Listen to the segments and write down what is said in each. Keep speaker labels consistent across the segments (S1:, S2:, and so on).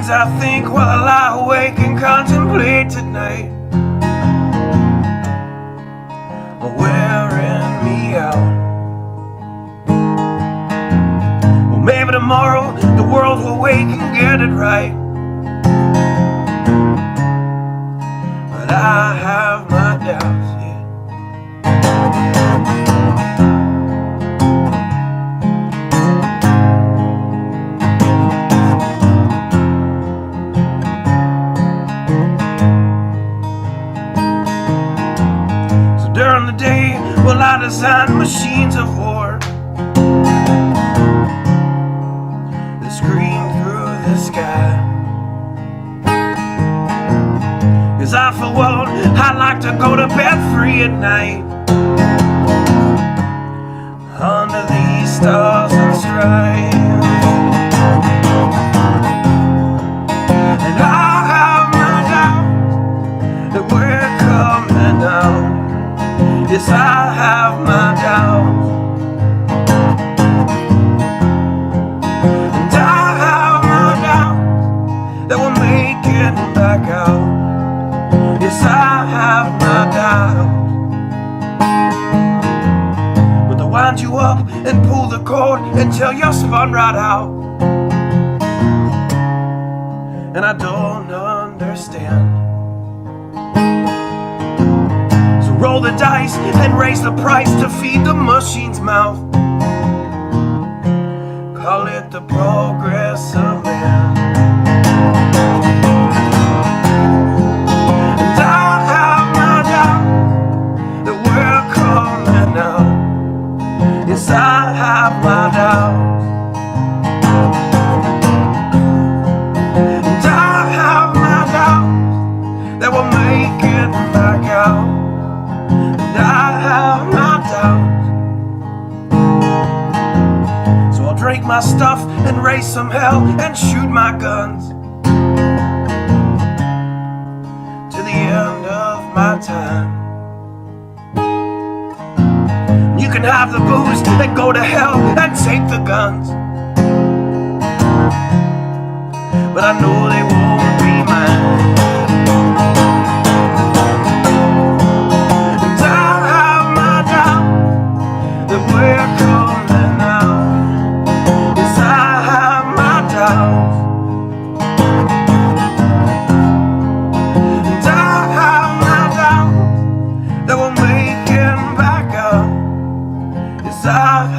S1: things I think while I lie awake and contemplate tonight are wearing me out. Well, maybe tomorrow the world will wake and get it right, but I have my doubts, yeah. So during the day, well, I design machines of war that scream through the sky. 'Cause I, for one, I like to go to bed free at night under these stars and stripes. And I have my doubts that we're coming out. Yes, I have my doubts. And I have my doubts that we're making back out. Yes, I have my doubts. But they'll wind you up and pull the cord until you're spun right out. And I don't understand. So roll the dice and raise the price to feed the machine's mouth. Call it the progress of man. Yes, I have my doubts. And I have my doubts that we'll make it back out. And I have my doubts. So I'll drink my stuff and raise some hell and shoot my guns to the end of my time. You can have the booze and go to hell and take the guns, but I know they won't be mine. And I have my doubts that we're coming out. Yes, I have my doubts. And I have my doubts that we're making back up. Yes, I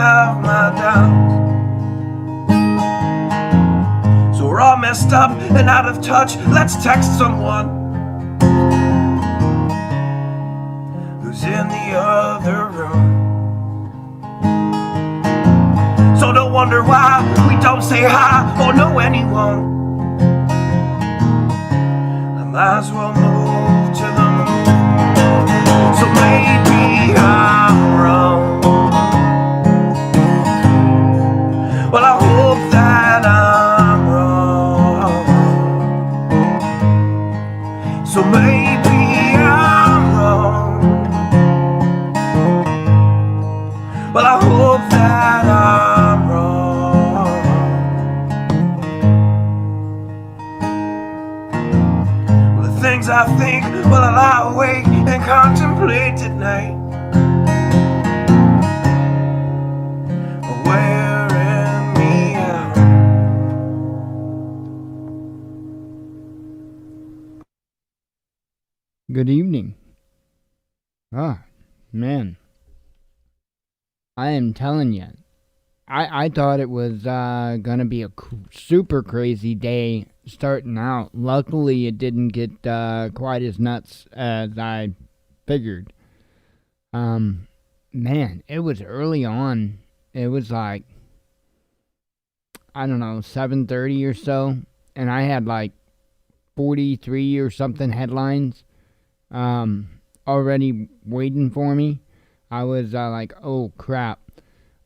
S1: have my doubts. So we're all messed up and out of touch. Let's text someone who's in the other room. So don't wonder why we don't say hi or know anyone. I might as well move to the moon. So maybe I'm wrong. Well, I hope that I'm wrong. So maybe I'm wrong. Well, I hope that I'm wrong. Well, the things I think while I lie awake and contemplate at night are wearing me out.
S2: Good evening. Ah, man. I am telling you, I thought it was gonna be a super crazy day starting out. Luckily, it didn't get quite as nuts as I figured. Man, it was early on. It was like, I don't know, 7:30 or so, and I had like 43 or something headlines already waiting for me. I was like, oh crap.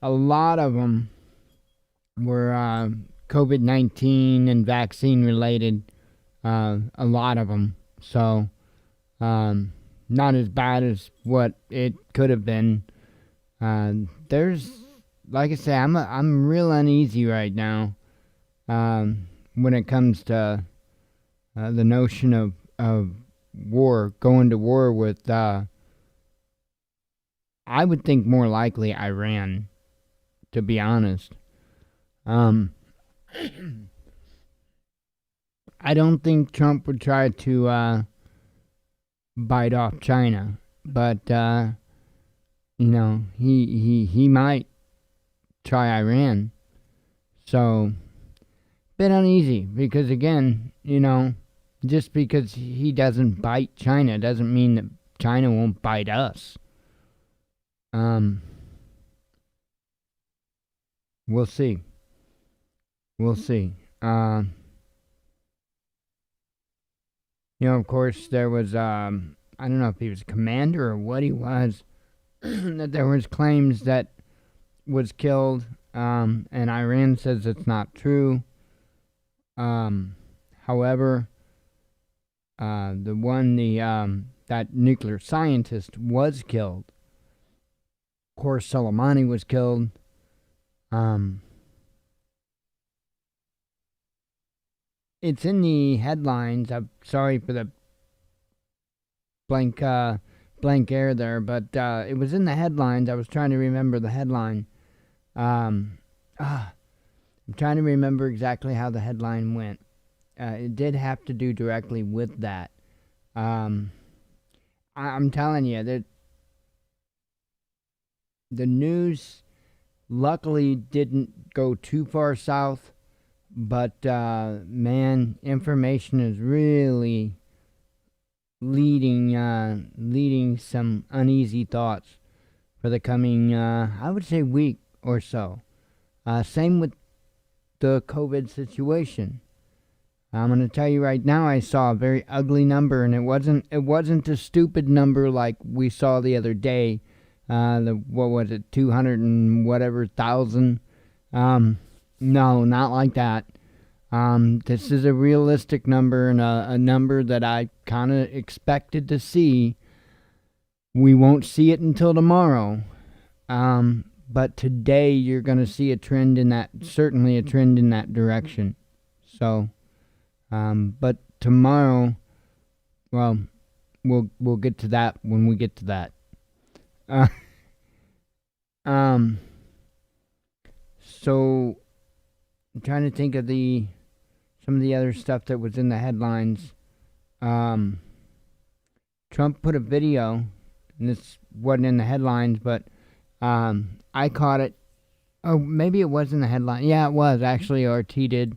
S2: A lot of them were COVID-19 and vaccine related. A lot of them. So, not as bad as what it could have been. There's, like I say, I'm real uneasy right now. when it comes to the notion of war, going to war with, I would think more likely Iran, to be honest. Um, I don't think Trump would try to bite off China, but he might try Iran. So, bit uneasy because again, just because he doesn't bite China doesn't mean that China won't bite us. We'll see. We'll see. Of course, there was, I don't know if he was a commander or what he was, that there was claims that was killed, and Iran says it's not true. However, that nuclear scientist was killed. Of course, Soleimani was killed. It's in the headlines. I'm sorry for the blank air there, but it was in the headlines. I was trying to remember the headline. I'm trying to remember exactly how the headline went. It did have to do directly with that. I'm telling you that the news luckily didn't go too far south, but man, information is really leading some uneasy thoughts for the coming, I would say, week or so. Same with the COVID situation. I'm going to tell you right now, I saw a very ugly number, and it wasn't a stupid number like we saw the other day. What was it, 200 and whatever thousand? No, not like that. This is a realistic number and a number that I kind of expected to see. We won't see it until tomorrow. But today you're going to see certainly a trend in that direction. So, but tomorrow, well, we'll get to that when we get to that. So I'm trying to think of some of the other stuff that was in the headlines. Trump put a video, and this wasn't in the headlines, but I caught it. Oh, maybe it was in the headline. Yeah, it was actually. RT did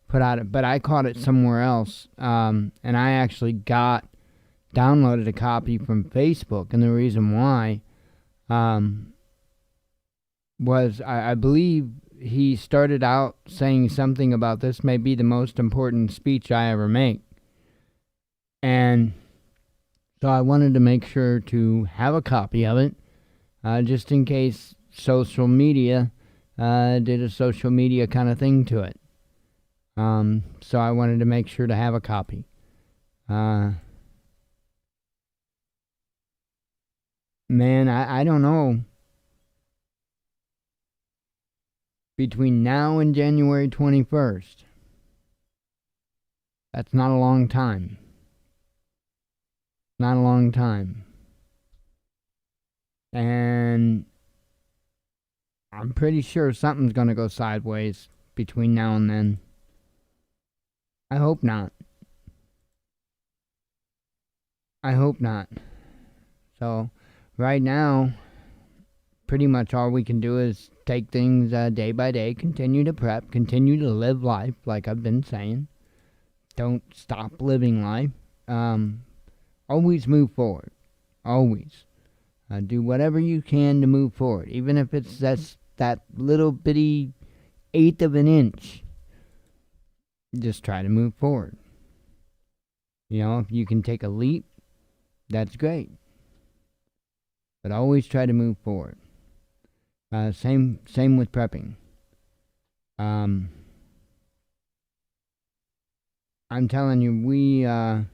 S2: put out it, but I caught it somewhere else. And I actually downloaded a copy from Facebook, and the reason why was I believe he started out saying something about this may be the most important speech I ever make. And so I wanted to make sure to have a copy of it, just in case social media did a social media kind of thing to it. So I wanted to make sure to have a copy. Man, I don't know. Between now and January 21st, that's not a long time. Not a long time. And I'm pretty sure something's going to go sideways between now and then. I hope not. I hope not. So, right now, pretty much all we can do is take things day by day, continue to prep, continue to live life, like I've been saying. Don't stop living life. Always move forward. Always. Do whatever you can to move forward, even if it's that little bitty eighth of an inch. Just try to move forward. If you can take a leap, that's great. But always try to move forward. Same with prepping. I'm telling you,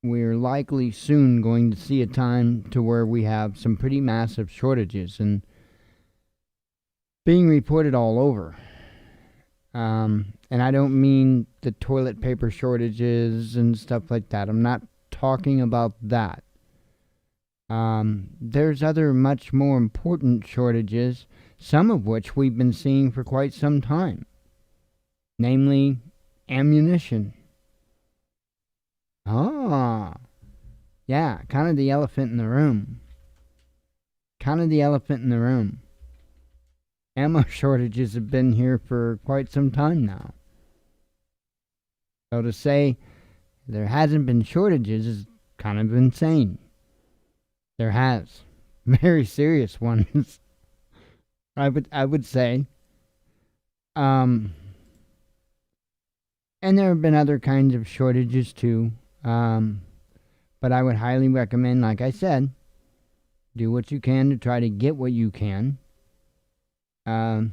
S2: we're likely soon going to see a time to where we have some pretty massive shortages and being reported all over. And I don't mean the toilet paper shortages and stuff like that. I'm not talking about that. There's other much more important shortages, some of which we've been seeing for quite some time, namely ammunition. Ah, yeah, kind of the elephant in the room. Kind of the elephant in the room. Ammo shortages have been here for quite some time now. So to say there hasn't been shortages is kind of insane. There has. Very serious ones. I would say. And there have been other kinds of shortages too. But I would highly recommend, like I said, do what you can to try to get what you can. In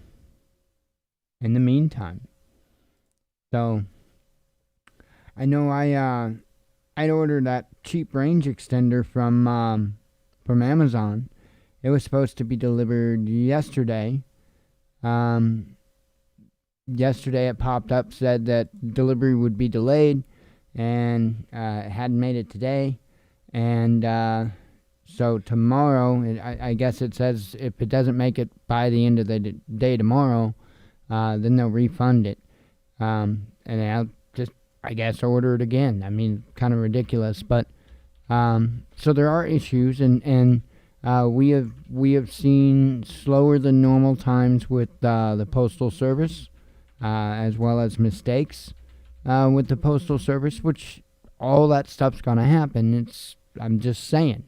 S2: the meantime. So I know I'd ordered that cheap range extender from Amazon. It was supposed to be delivered yesterday. Yesterday it popped up, said that delivery would be delayed, and it hadn't made it today. And so tomorrow, I guess it says if it doesn't make it by the end of the day tomorrow, then they'll refund it. And I'll just, I guess, order it again. I mean, kind of ridiculous, but so there are issues, and we have seen slower than normal times with the Postal Service, as well as mistakes with the Postal Service, which all that stuff's gonna happen. I'm just saying.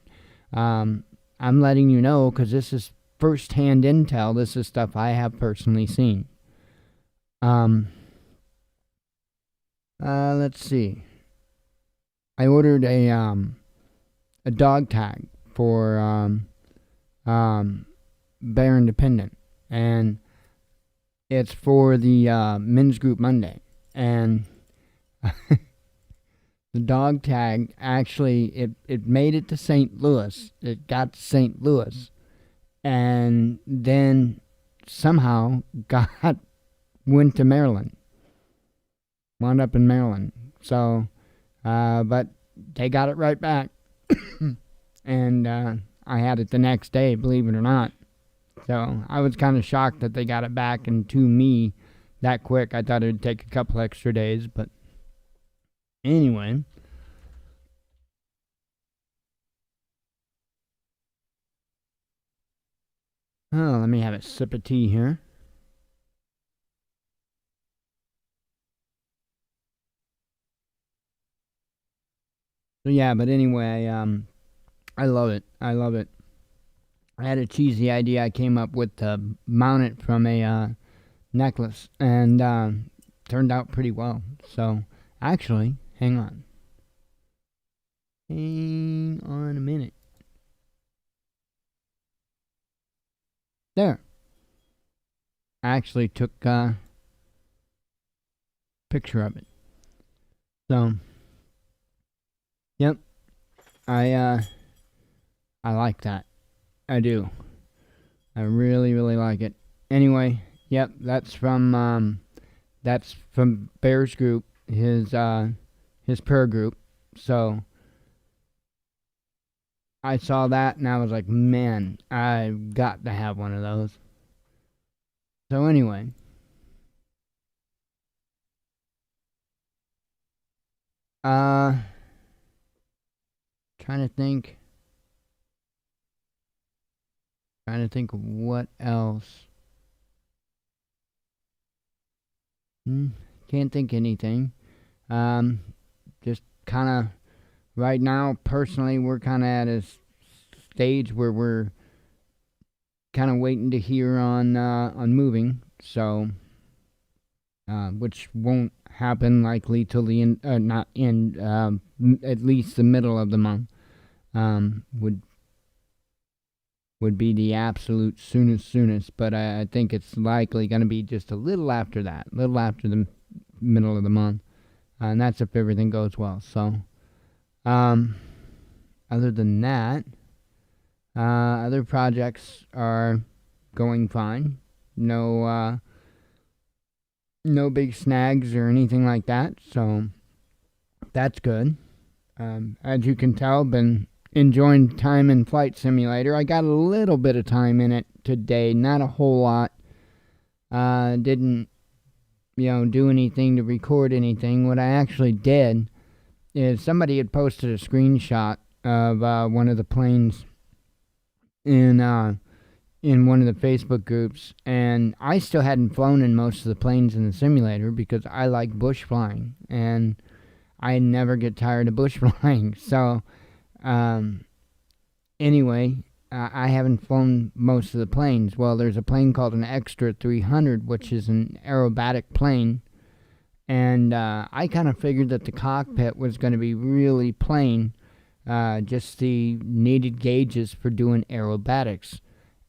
S2: I'm letting you know because this is first-hand intel. This is stuff I have personally seen. Let's see. I ordered a dog tag for Bear Independent, and it's for the Men's Group Monday, and the dog tag actually it made it to St. Louis. It got to St. Louis, and then somehow went to Maryland. Wound up in Maryland. So, but they got it right back, and I had it the next day, believe it or not. So I was kind of shocked that they got it back and to me that quick. I thought it'd take a couple extra days, but anyway. Oh, let me have a sip of tea here. So yeah, but anyway, I love it. I love it. I had a cheesy idea I came up with to mount it from a necklace, and turned out pretty well. So actually, hang on a minute. There. I actually took a picture of it. So, yep. I like that. I do. I really, really like it. Anyway, yep, that's from Bear's group, his prayer group. So I saw that and I was like, man, I've got to have one of those. So anyway, trying to think of what else. Can't think anything. Just kind of right now, personally, we're kind of at a stage where we're kind of waiting to hear on moving. So, which won't happen likely till the end, not end, at least the middle of the month. Would be the absolute soonest, but I think it's likely going to be just a little after that, a little after the middle of the month, and that's if everything goes well. So, other than that, other projects are going fine. No No big snags or anything like that, so that's good. As you can tell, been enjoying time in Flight Simulator. I got a little bit of time in it today, not a whole lot. Didn't do anything to record anything. What I actually did is somebody had posted a screenshot of one of the planes in one of the Facebook groups, and I still hadn't flown in most of the planes in the simulator because I like bush flying, and I never get tired of bush flying. So, um, anyway, I haven't flown most of the planes. Well, there's a plane called an Extra 300, which is an aerobatic plane, and I kind of figured that the cockpit was going to be really plain, just the needed gauges for doing aerobatics.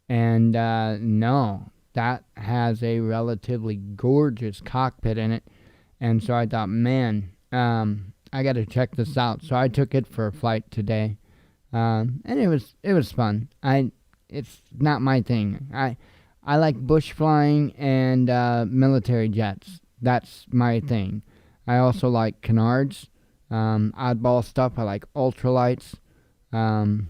S2: And no, that has a relatively gorgeous cockpit in it. And so I thought, man, I got to check this out. So I took it for a flight today, and it was fun. It's not my thing. I like bush flying and military jets. That's my thing. I also like canards, oddball stuff. I like ultralights, um,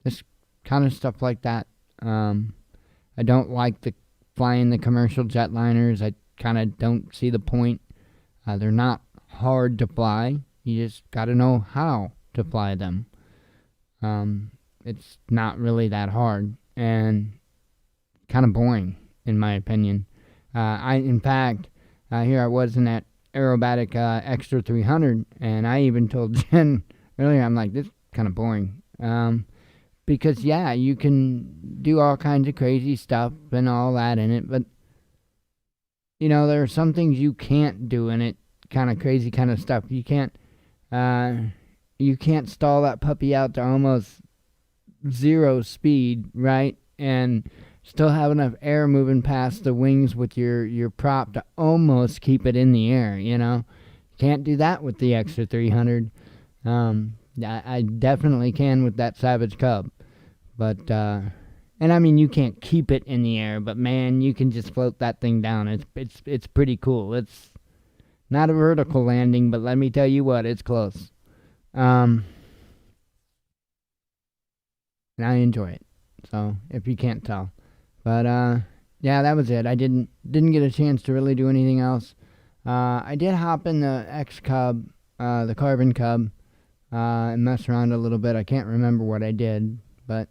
S2: this kind of stuff like that. I don't like the flying the commercial jetliners. I kind of don't see the point. They're not hard to fly. You just got to know how to fly them. It's not really that hard and kind of boring, in my opinion. In fact, here I was in that aerobatic Extra 300, and I even told Jen earlier, I'm like, this is kind of boring. Because, yeah, you can do all kinds of crazy stuff and all that in it, but, there are some things you can't do in it, kind of crazy kind of stuff. You can't stall that puppy out to almost zero speed, right? And still have enough air moving past the wings with your prop to almost keep it in the air, Can't do that with the Extra 300. I definitely can with that Savage Cub. But, and I mean, you can't keep it in the air, but man, you can just float that thing down. It's pretty cool. It's not a vertical landing, but let me tell you what, it's close. And I enjoy it. So, if you can't tell. But yeah, that was it. I didn't get a chance to really do anything else. I did hop in the X Cub, the Carbon Cub, and mess around a little bit. I can't remember what I did, but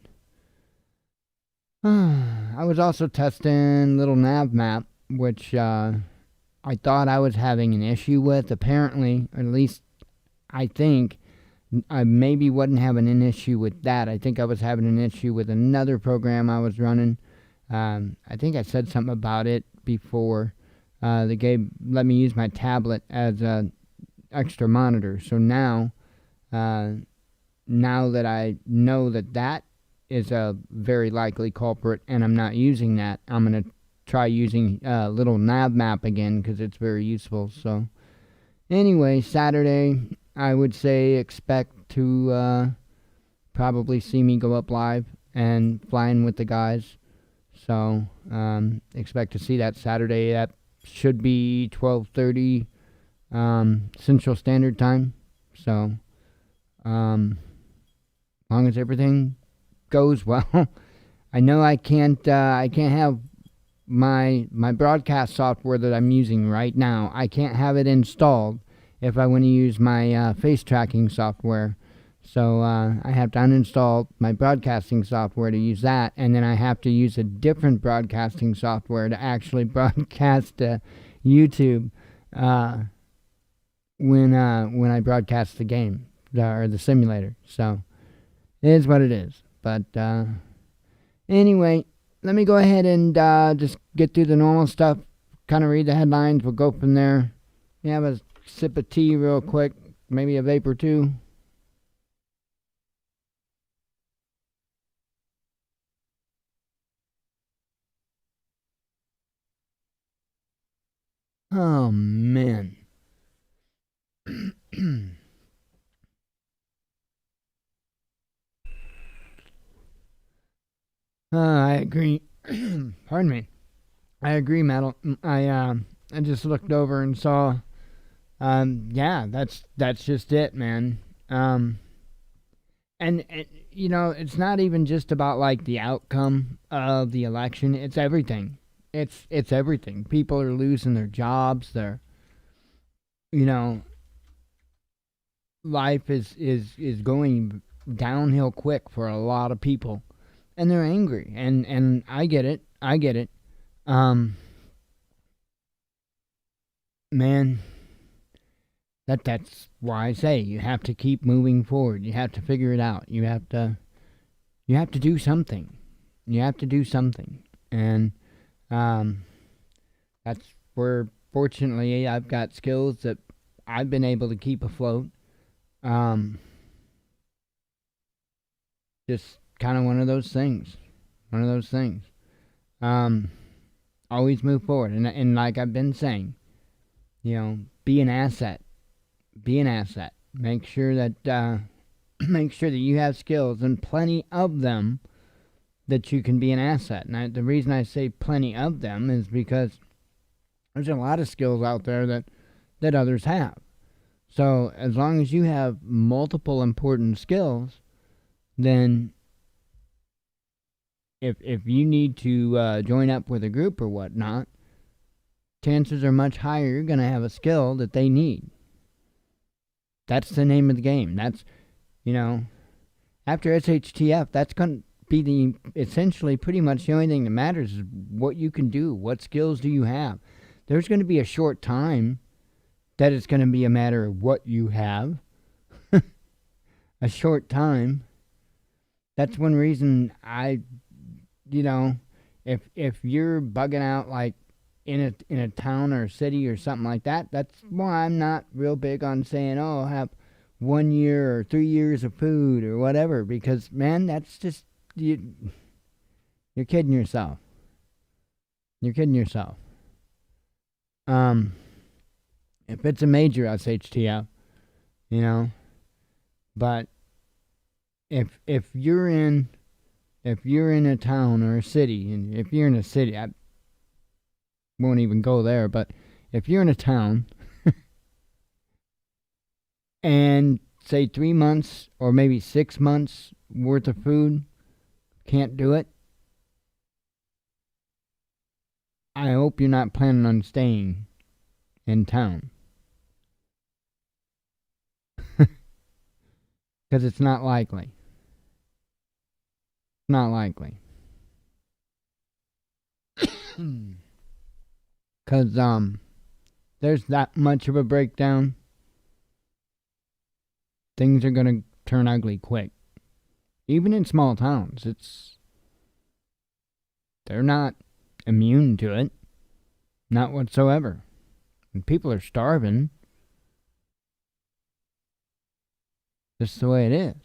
S2: I was also testing little nav map, which I thought I was having an issue with. Apparently, or at least I think I maybe wasn't having an issue with that. I think I was having an issue with another program I was running. I think I said something about it before. The game let me use my tablet as a extra monitor. So now that I know that is a very likely culprit, and I'm not using that, I'm gonna try using little nav map again because it's very useful. So anyway, Saturday I would say expect to probably see me go up live and flying with the guys. So expect to see that Saturday. That should be 12:30 Central Standard Time. So long as everything goes well. I know I can't have my broadcast software that I'm using right now. I can't have it installed if I want to use my face tracking software. So I have to uninstall my broadcasting software to use that, and then I have to use a different broadcasting software to actually broadcast to YouTube when I broadcast the game or the simulator. So it is what it is. But anyway, let me go ahead and just get through the normal stuff, kind of read the headlines. We'll go from there. Have a sip of tea real quick, maybe a vape or two. Oh, man. I agree. Pardon me. I agree, Metal. I just looked over and saw, yeah, that's just it, man. And you know, it's not even just about like the outcome of the election. It's everything. It's everything. People are losing their jobs. They're, you know, life is going downhill quick for a lot of people, and they're angry. And I get it. I get it. Um, Man, that's why I say you have to keep moving forward. You have to figure it out. You have to do something. You have to do something. And um, that's where, fortunately, I've got skills that I've been able to keep afloat. Um, just kind of one of those things. One of those things. Um, Always move forward. And like I've been saying, be an asset. Be an asset. Make sure that make sure that you have skills and plenty of them that you can be an asset. And the reason I say plenty of them is because there's a lot of skills out there that others have. So as long as you have multiple important skills, then if you need to join up with a group or whatnot, chances are much higher you're going to have a skill that they need. That's the name of the game. That's, after SHTF, that's going to be essentially pretty much the only thing that matters is what you can do. What skills do you have? There's going to be a short time that it's going to be a matter of what you have. A short time. That's one reason if you're bugging out like in a town or a city or something like that, that's why I'm not real big on saying, oh, I'll have 1 year or 3 years of food or whatever, because man, that's just you're kidding yourself. You're kidding yourself. If it's a major SHTF, but if you're in a town or a city, and if you're in a city, I won't even go there, but if you're in a town and say 3 months or maybe 6 months worth of food, can't do it, I hope you're not planning on staying in town. Because it's not likely. Not likely. Because there's that much of a breakdown. Things are going to turn ugly quick. Even in small towns, they're not immune to it. Not whatsoever. And people are starving. Just the way it is.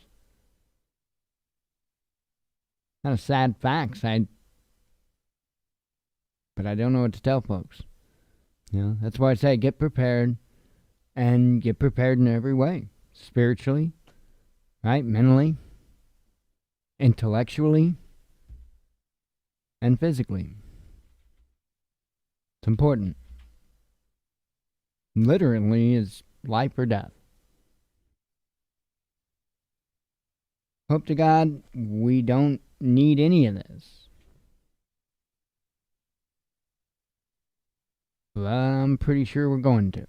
S2: Kind of sad facts, but I don't know what to tell folks. That's why I say get prepared, and get prepared in every way. Spiritually, right? Mentally, intellectually, and physically. It's important. Literally is life or death. Hope to God we don't need any of this. But I'm pretty sure we're going to.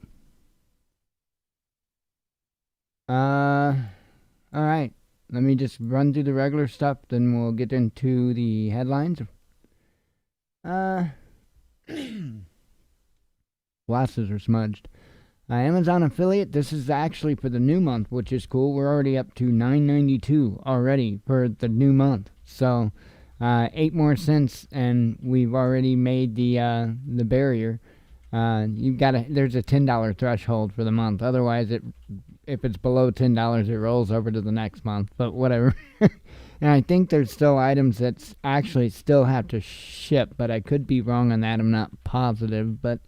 S2: Alright. Let me just run through the regular stuff, then we'll get into the headlines. Glasses are smudged. Amazon affiliate. This is actually for the new month, which is cool. We're already up to $9.92 already for the new month. So, 8 more cents, and we've already made the barrier. There's a $10 threshold for the month. Otherwise, if it's below $10, it rolls over to the next month. But whatever. And I think there's still items that actually still have to ship, but I could be wrong on that. I'm not positive, but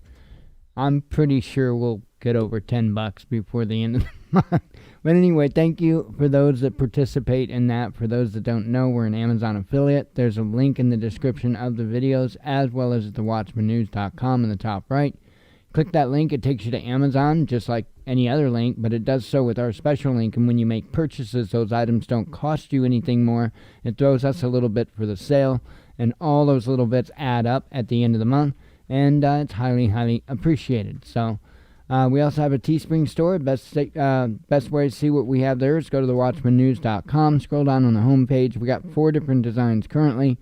S2: I'm pretty sure we'll get over $10 before the end of the month. But anyway, thank you for those that participate in that. For those that don't know, we're an Amazon affiliate. There's a link in the description of the videos, as well as at the WatchmanNews.com in the top right. Click that link. It takes you to Amazon, just like any other link, but it does so with our special link. And when you make purchases, those items don't cost you anything more. It throws us a little bit for the sale, and all those little bits add up at the end of the month, and it's highly, highly appreciated. So we also have a Teespring store. Best way to see what we have there is go to thewatchmannews.com. Scroll down on the home page. We got 4 different designs currently.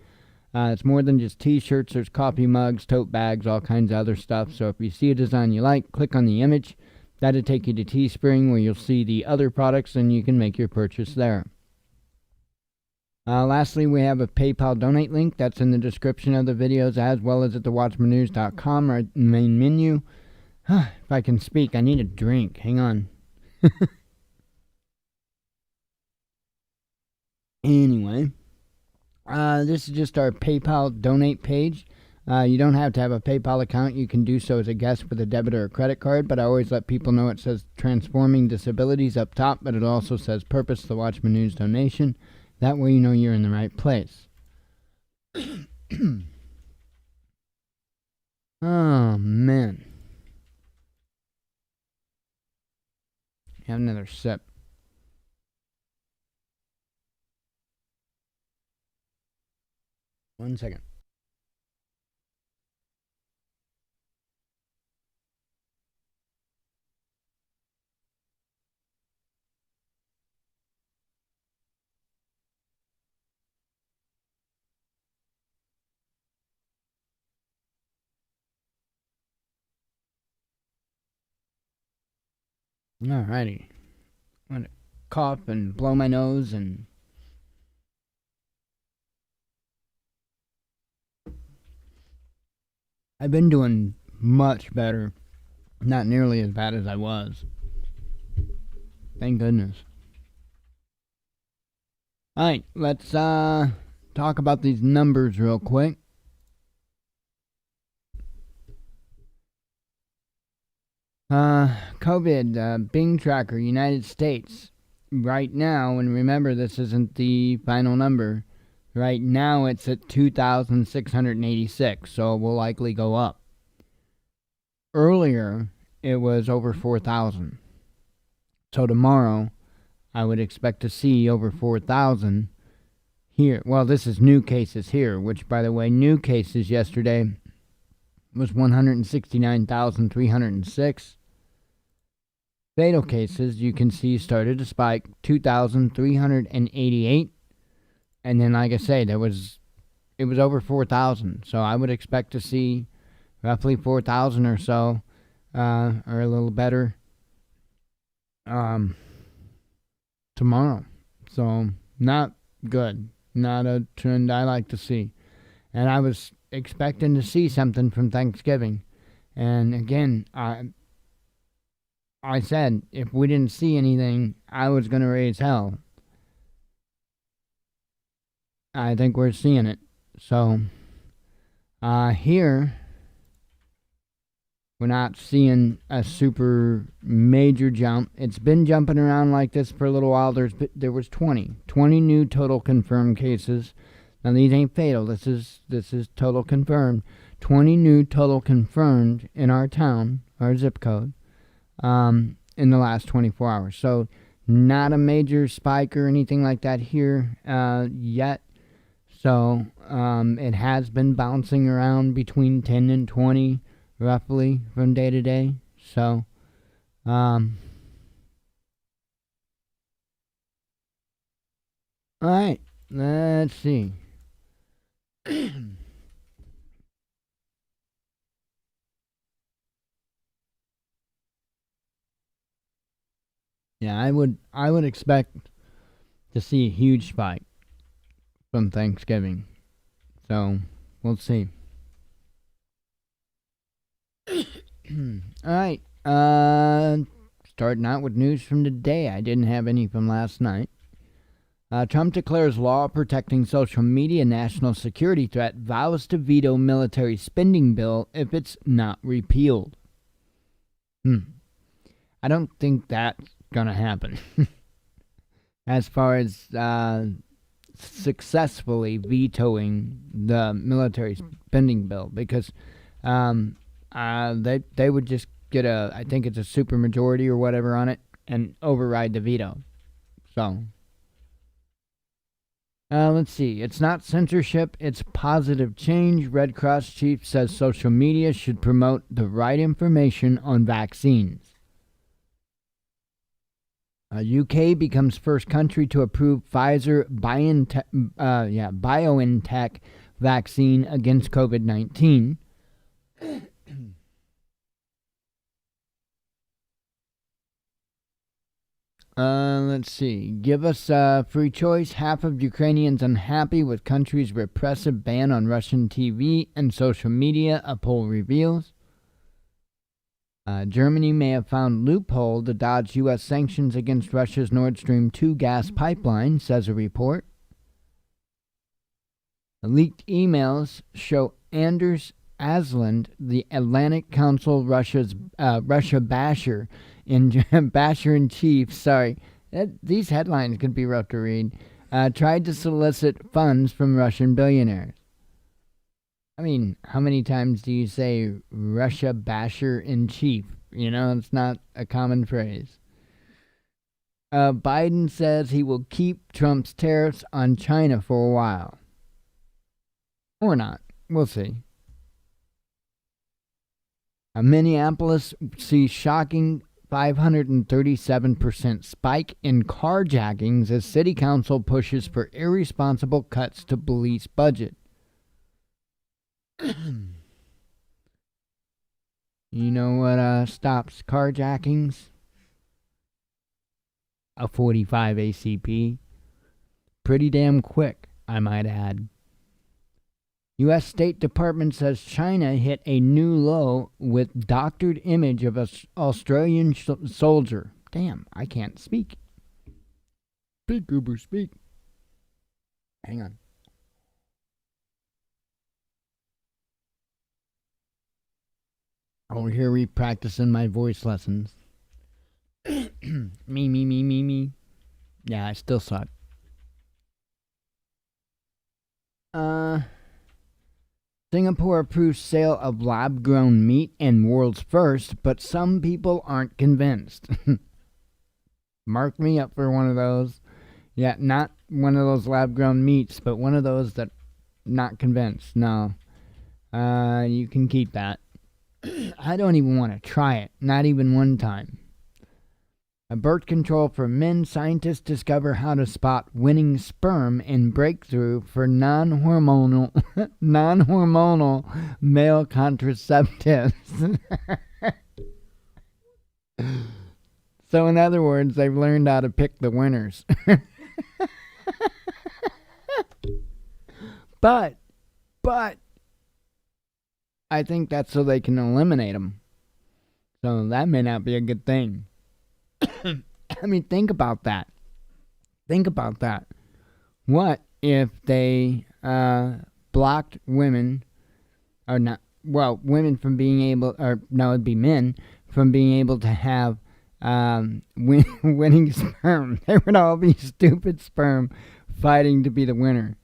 S2: It's more than just t-shirts. There's coffee mugs, tote bags, all kinds of other stuff. So if you see a design you like, click on the image. That'll take you to Teespring, where you'll see the other products, and you can make your purchase there. Lastly, we have a PayPal donate link. That's in the description of the videos, as well as at thewatchmannews.com, our main menu. If I can speak, I need a drink. Hang on. Anyway. This is just our PayPal donate page. You don't have to have a PayPal account. You can do so as a guest with a debit or a credit card, but I always let people know it says Transforming Disabilities up top, but it also says Purpose the Watchman News donation. That way you know you're in the right place. Oh, man. Have another sip. One second. Alrighty. I'm gonna cough and blow my nose and I've been doing much better. Not nearly as bad as I was. Thank goodness. Alright, let's talk about these numbers real quick. COVID, Bing Tracker, United States. Right now, and remember this isn't the final number, right now it's at 2,686, so it will likely go up. Earlier, it was over 4,000. So tomorrow, I would expect to see over 4,000 here. Well, this is new cases here, which, by the way, new cases yesterday was 169,306. Fatal cases, you can see, started to spike 2,388. And then, like I say, it was over 4,000. So I would expect to see roughly 4,000 or so, or a little better, tomorrow. So not good. Not a trend I like to see. And I was expecting to see something from Thanksgiving. And again, I said if we didn't see anything, I was going to raise hell. I think we're seeing it. So, here, we're not seeing a super major jump. It's been jumping around like this for a little while. There was 20 new total confirmed cases. Now, these ain't fatal. This is total confirmed. 20 new total confirmed in our town, our zip code, in the last 24 hours. So, not a major spike or anything like that here yet. So, it has been bouncing around between 10 and 20, roughly, from day to day. So, alright, let's see. Yeah, I would expect to see a huge spike from Thanksgiving. So, we'll see. Alright, starting out with news from today. I didn't have any from last night. Trump declares law protecting social media national security threat, vows to veto military spending bill if it's not repealed. I don't think that's gonna happen. As far as successfully vetoing the military spending bill, because I they would just get I think it's a super majority or whatever on it and override the veto. So, let's see. It's not censorship, it's positive change. Red Cross chief says social media should promote the right information on vaccines. UK becomes first country to approve Pfizer BioNTech vaccine against COVID-19. Let's see. Give us free choice. Half of Ukrainians unhappy with country's repressive ban on Russian TV and social media, a poll reveals. Germany may have found loophole to dodge U.S. sanctions against Russia's Nord Stream 2 gas pipeline, says a report. Leaked emails show Anders Asland, the Atlantic Council Russia basher in chief. Sorry, these headlines could be rough to read. Tried to solicit funds from Russian billionaires. I mean, how many times do you say Russia basher in chief? You know, it's not a common phrase. Biden says he will keep Trump's tariffs on China for a while. Or not. We'll see. Minneapolis sees shocking 537% spike in carjackings as city council pushes for irresponsible cuts to police budget. You know what stops carjackings? A 45 ACP. Pretty damn quick, I might add. U.S. State Department says China hit a new low with doctored image of an Australian soldier. Damn, I can't speak. Speak, Goober, speak. Hang on. Over here re-practicing my voice lessons. Me. Yeah, I still suck. Singapore approves sale of lab-grown meat and world's first, but some people aren't convinced. Mark me up for one of those. Yeah, not one of those lab-grown meats, but one of those that not convinced. No. You can keep that. I don't even want to try it. Not even one time. A birth control for men, scientists discover how to spot winning sperm in breakthrough for non-hormonal male contraceptives. So in other words, they've learned how to pick the winners. But I think that's so they can eliminate them. So that may not be a good thing. I mean, think about that. What if they blocked women, or not, well, women from being able, or no, it'd be men, from being able to have winning sperm? There would all be stupid sperm fighting to be the winner.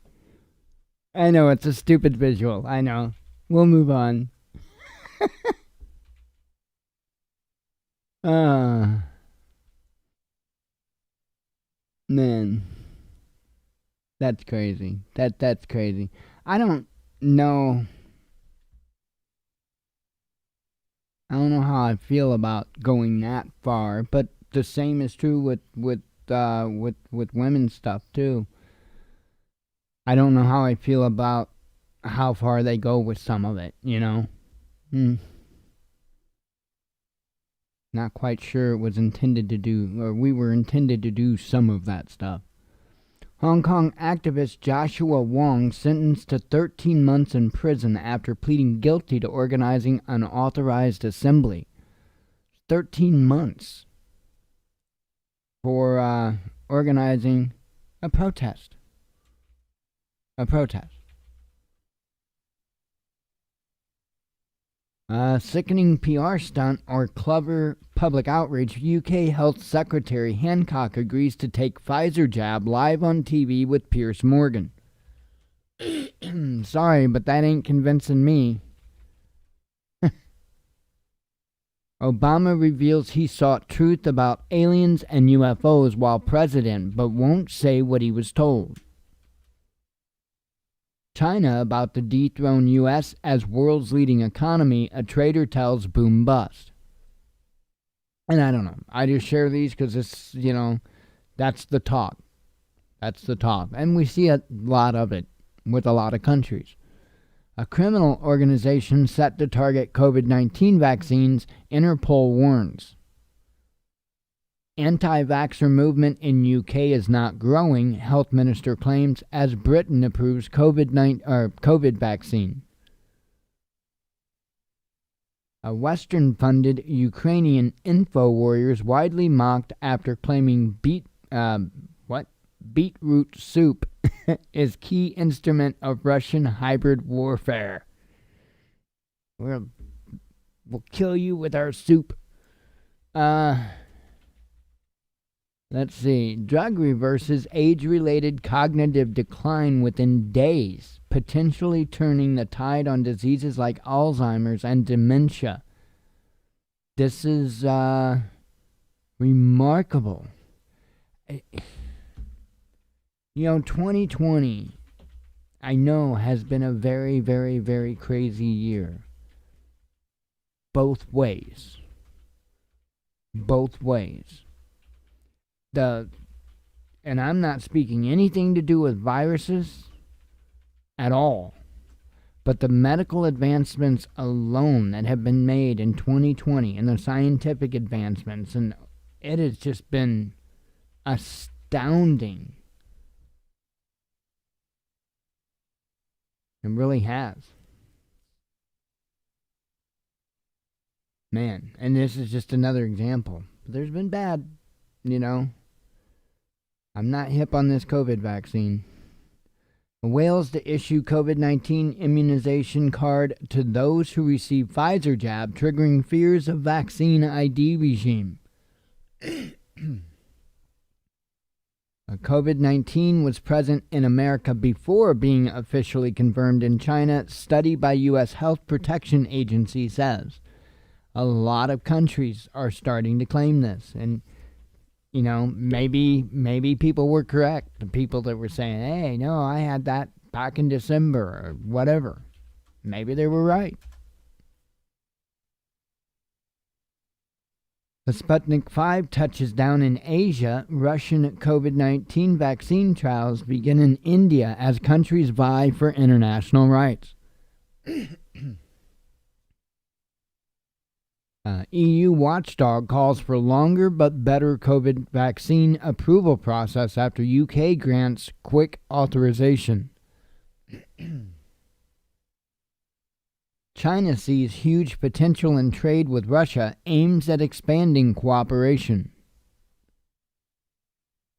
S2: I know, it's a stupid visual. I know. We'll move on. Man, that's crazy. That's crazy. I don't know how I feel about going that far, but the same is true with women's stuff too. I don't know how I feel about how far they go with some of it, you know? Not quite sure it was intended to do, or we were intended to do some of that stuff. Hong Kong activist Joshua Wong sentenced to 13 months in prison after pleading guilty to organizing an unauthorized assembly. 13 months for organizing a protest. Sickening PR stunt or clever public outreach. UK Health Secretary Hancock agrees to take Pfizer jab live on TV with Piers Morgan. Sorry, but that ain't convincing me. Obama reveals he sought truth about aliens and UFOs while president, but won't say what he was told. China about to dethrone U.S. as world's leading economy, a trader tells boom bust. And I don't know. I just share these because it's, that's the talk. That's the talk. And we see a lot of it with a lot of countries. A criminal organization set to target COVID-19 vaccines, Interpol warns. Anti-vaxxer movement in UK is not growing, health minister claims, as Britain approves COVID vaccine. A Western-funded Ukrainian info warriors widely mocked after claiming beetroot soup is key instrument of Russian hybrid warfare. We'll kill you with our soup. Let's see. Drug reverses age-related cognitive decline within days, potentially turning the tide on diseases like Alzheimer's and dementia. This is remarkable. 2020, I know, has been a very, very, very crazy year. Both ways. Both ways. And I'm not speaking anything to do with viruses at all, but the medical advancements alone that have been made in 2020 and the scientific advancements, and it has just been astounding. It really has. Man, and this is just another example. There's been bad, I'm not hip on this COVID vaccine. Wales to issue COVID-19 immunization card to those who receive Pfizer jab, triggering fears of vaccine ID regime. COVID-19 was present in America before being officially confirmed in China, study by U.S. Health Protection Agency says. A lot of countries are starting to claim this, and maybe people were correct. The people that were saying, hey, no, I had that back in December or whatever. Maybe they were right. The Sputnik 5 touches down in Asia. Russian COVID-19 vaccine trials begin in India as countries vie for international rights. EU watchdog calls for longer but better COVID vaccine approval process after UK grants quick authorization. China sees huge potential in trade with Russia, aims at expanding cooperation.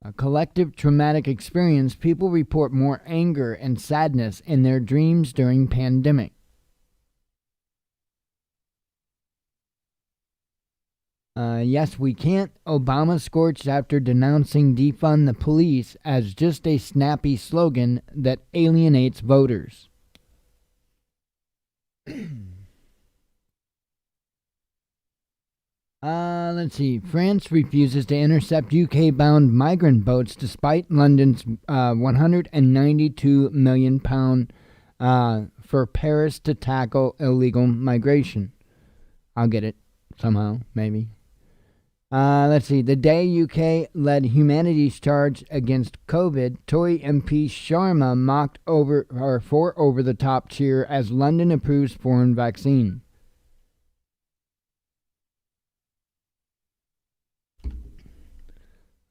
S2: A collective traumatic experience, people report more anger and sadness in their dreams during pandemic. Yes, we can't. Obama scorched after denouncing defund the police as just a snappy slogan that alienates voters. Let's see. France refuses to intercept UK-bound migrant boats despite London's £192 million for Paris to tackle illegal migration. I'll get it somehow, maybe. Let's see. The day UK led humanities charge against COVID, Tory MP Sharma mocked for over-the-top cheer as London approves foreign vaccine.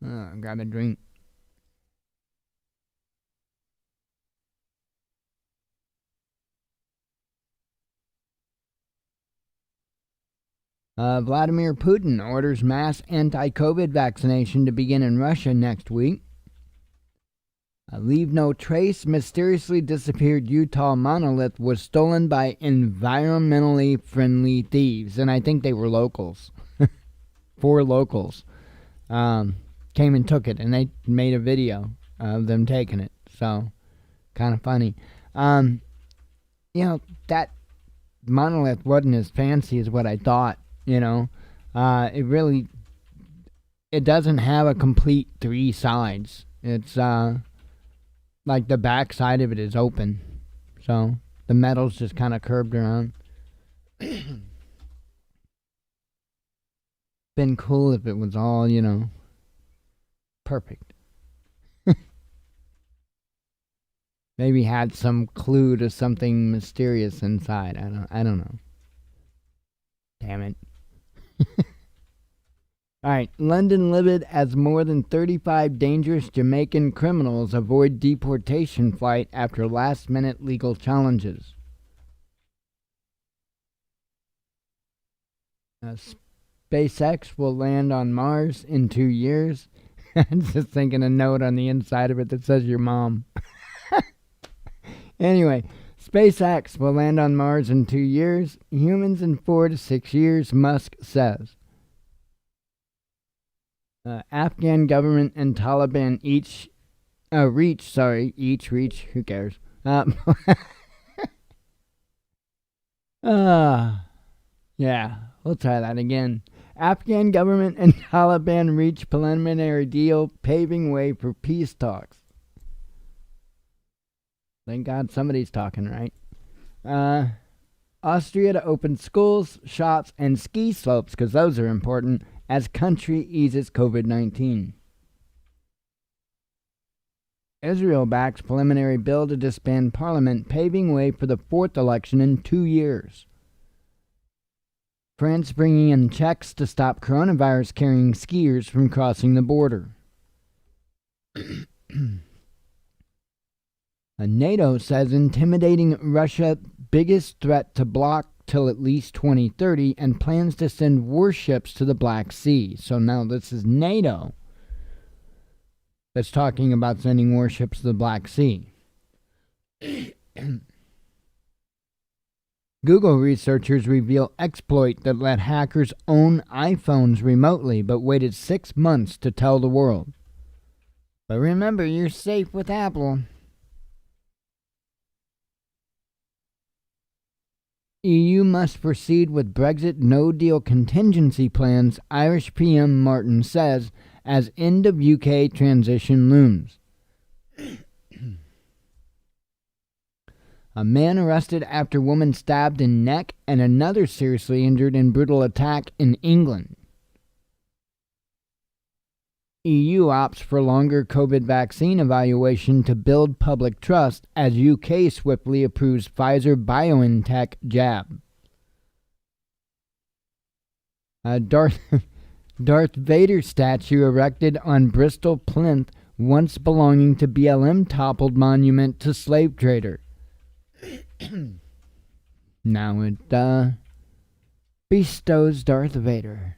S2: Grab a drink. Vladimir Putin orders mass anti-COVID vaccination to begin in Russia next week. Leave no trace. Mysteriously disappeared Utah monolith was stolen by environmentally friendly thieves. And I think they were locals. 4 locals came and took it. And they made a video of them taking it. So, kind of funny. That monolith wasn't as fancy as what I thought. It doesn't have a complete three sides. It's like the back side of it is open, so the metal's just kind of curved around. Been cool if it was all, perfect. Maybe had some clue to something mysterious inside. I don't know. Damn it. Alright, London livid as more than 35 dangerous Jamaican criminals avoid deportation flight after last-minute legal challenges. SpaceX will land on Mars in 2 years. I'm just thinking a note on the inside of it that says your mom. Anyway, SpaceX will land on Mars in 2 years. Humans in 4 to 6 years, Musk says. Afghan government and Taliban reach, who cares? Yeah, we'll try that again. Afghan government and Taliban reach preliminary deal, paving way for peace talks. Thank God somebody's talking, right? Austria to open schools, shops, and ski slopes, because those are important, as country eases COVID-19. Israel backs preliminary bill to disband parliament, paving way for the 4th election in 2 years. France bringing in checks to stop coronavirus-carrying skiers from crossing the border. NATO says intimidating Russia biggest threat to bloc till at least 2030 and plans to send warships to the Black Sea. So now this is NATO that's talking about sending warships to the Black Sea. Google researchers reveal exploit that let hackers own iPhones remotely but waited 6 months to tell the world. But remember, you're safe with Apple. EU must proceed with Brexit no-deal contingency plans, Irish PM Martin says, as end of UK transition looms. A man arrested after woman stabbed in neck and another seriously injured in brutal attack in England. EU opts for longer COVID vaccine evaluation to build public trust as UK swiftly approves Pfizer-BioNTech jab. Darth Vader statue erected on Bristol plinth once belonging to BLM toppled monument to slave trader. Now it bestows Darth Vader.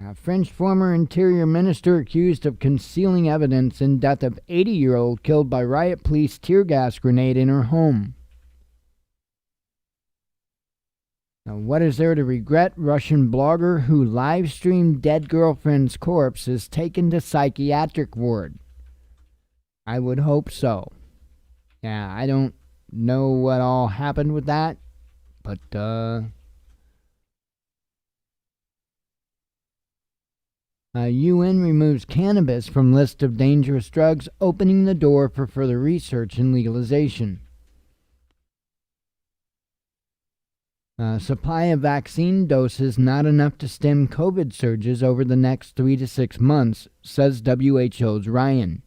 S2: A French former interior minister accused of concealing evidence in death of 80-year-old killed by riot police tear gas grenade in her home. Now, what is there to regret? Russian blogger who live-streamed dead girlfriend's corpse is taken to psychiatric ward. I would hope so. Yeah, I don't know what all happened with that, but UN removes cannabis from list of dangerous drugs, opening the door for further research and legalization. Supply of vaccine doses not enough to stem COVID surges over the next 3 to 6 months, says WHO's Ryan.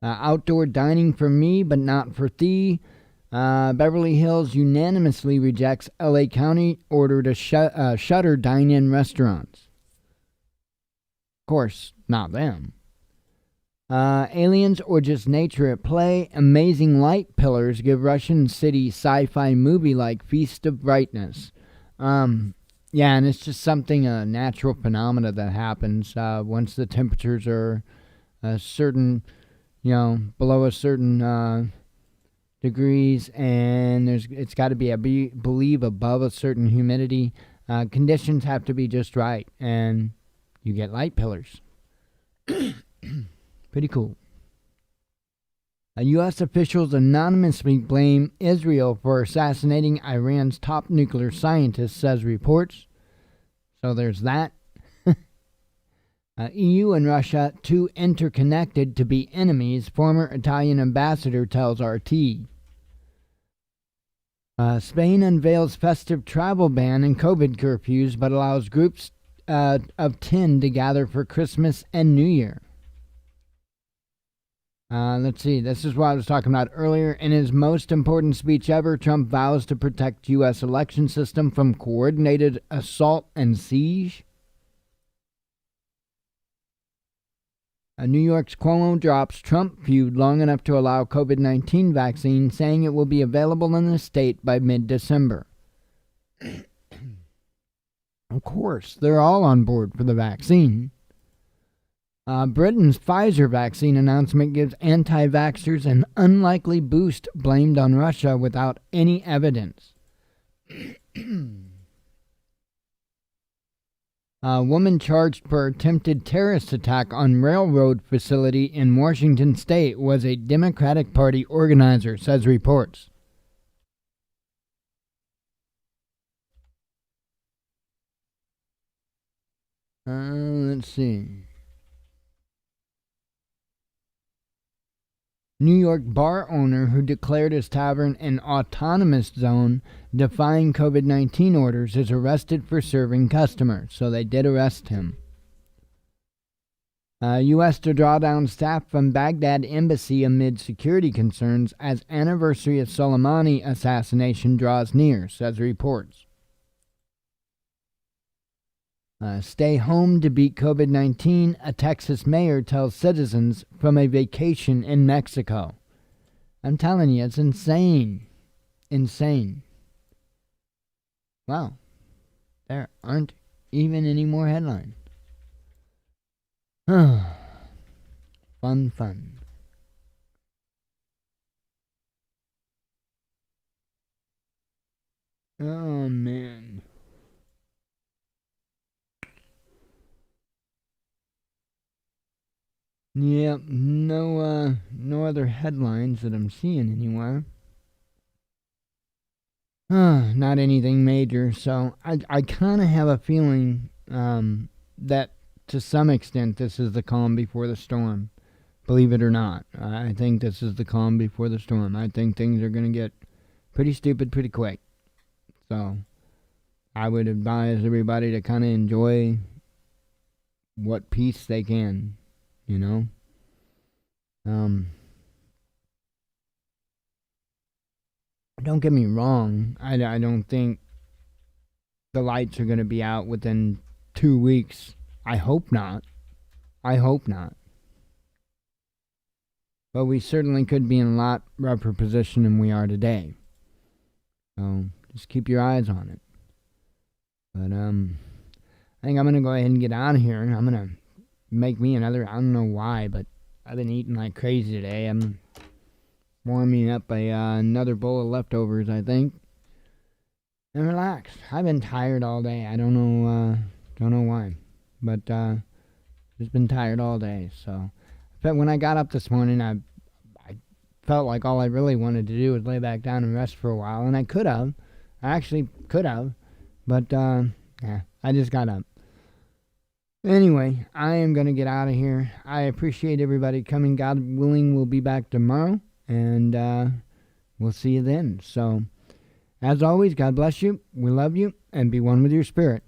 S2: Outdoor dining for me, but not for thee. Beverly Hills unanimously rejects LA County order to shutter dine-in restaurants. Of course, not them. Aliens or just nature at play. Amazing light pillars give Russian city sci-fi movie-like feast of brightness. Yeah, and it's just something, a natural phenomena that happens once the temperatures are a certain, below a certain degrees, and it's got to be, I believe, above a certain humidity. Conditions have to be just right, and you get light pillars. Pretty cool. U.S. officials anonymously blame Israel for assassinating Iran's top nuclear scientist, says reports. So there's that. EU and Russia, too interconnected to be enemies, former Italian ambassador tells RT. Spain unveils festive travel ban and COVID curfews, but allows groups of 10 to gather for Christmas and New Year. Let's see. This is what I was talking about earlier. In his most important speech ever, Trump vows to protect U.S. election system from coordinated assault and siege. New York's Cuomo drops Trump feud long enough to allow COVID-19 vaccine, saying it will be available in the state by mid-December. Of course, they're all on board for the vaccine. Britain's Pfizer vaccine announcement gives anti-vaxxers an unlikely boost blamed on Russia without any evidence. A woman charged for attempted terrorist attack on railroad facility in Washington state was a Democratic Party organizer, says reports. Let's see. New York bar owner who declared his tavern an autonomous zone defying COVID-19 orders is arrested for serving customers. So they did arrest him. U.S. to draw down staff from Baghdad embassy amid security concerns as anniversary of Soleimani assassination draws near, says reports. Stay home to beat COVID-19, a Texas mayor tells citizens from a vacation in Mexico. I'm telling you, it's insane. Insane. Wow. There aren't even any more headlines. Fun. Oh, man. Yep, no other headlines that I'm seeing anywhere. Not anything major, so I kind of have a feeling that to some extent this is the calm before the storm. Believe it or not, I think this is the calm before the storm. I think things are going to get pretty stupid pretty quick. So I would advise everybody to kind of enjoy what peace they can. You know, don't get me wrong. I don't think the lights are going to be out within 2 weeks. I hope not. But we certainly could be in a lot rougher position than we are today. So just keep your eyes on it. But I think I'm going to go ahead and get out of here. I'm going to make me another, I don't know why, but I've been eating like crazy today. I'm warming up another bowl of leftovers, I think, and relax. I've been tired all day. I don't know why, but just been tired all day. So, but when I got up this morning, I felt like all I really wanted to do was lay back down and rest for a while, and I actually could have, but yeah, I just got up. Anyway, I am going to get out of here. I appreciate everybody coming. God willing, we'll be back tomorrow, and we'll see you then. So, as always, God bless you. We love you, and be one with your spirit.